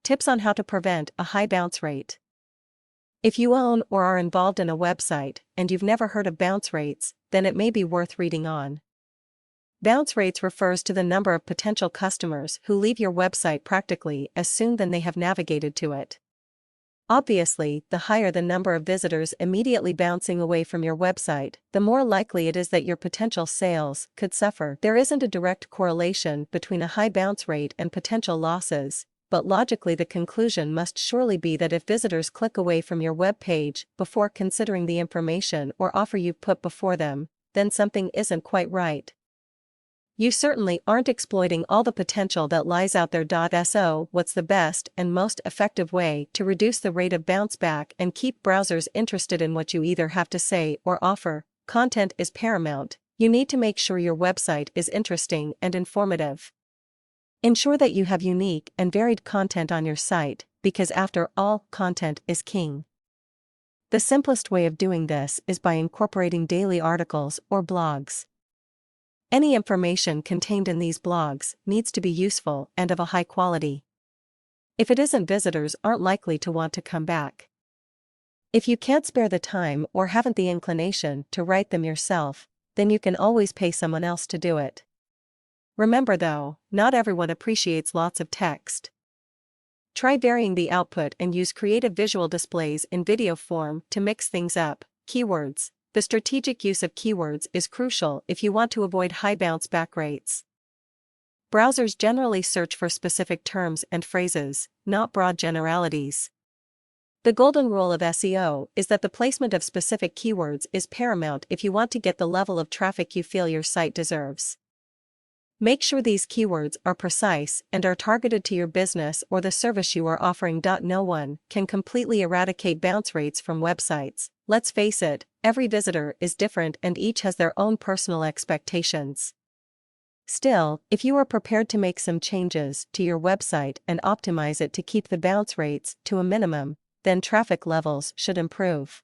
Tips on how to prevent a high bounce rate. If you own or are involved in a website and you've never heard of bounce rates, then it may be worth reading on. Bounce rates refers to the number of potential customers who leave your website practically as soon as they have navigated to it. Obviously, the higher the number of visitors immediately bouncing away from your website, the more likely it is that your potential sales could suffer. There isn't a direct correlation between a high bounce rate and potential losses, but logically the conclusion must surely be that if visitors click away from your web page before considering the information or offer you've put before them, then something isn't quite right. You certainly aren't exploiting all the potential that lies out there. So, what's the best and most effective way to reduce the rate of bounce back and keep browsers interested in what you either have to say or offer? Content is paramount. You need to make sure your website is interesting and informative. Ensure that you have unique and varied content on your site, because after all, content is king. The simplest way of doing this is by incorporating daily articles or blogs. Any information contained in these blogs needs to be useful and of a high quality. If it isn't, visitors aren't likely to want to come back. If you can't spare the time or haven't the inclination to write them yourself, then you can always pay someone else to do it. Remember though, not everyone appreciates lots of text. Try varying the output and use creative visual displays in video form to mix things up. Keywords. The strategic use of keywords is crucial if you want to avoid high bounce back rates. Browsers generally search for specific terms and phrases, not broad generalities. The golden rule of SEO is that the placement of specific keywords is paramount if you want to get the level of traffic you feel your site deserves. Make sure these keywords are precise and are targeted to your business or the service you are offering. No one can completely eradicate bounce rates from websites. Let's face it, every visitor is different and each has their own personal expectations. Still, if you are prepared to make some changes to your website and optimize it to keep the bounce rates to a minimum, then traffic levels should improve.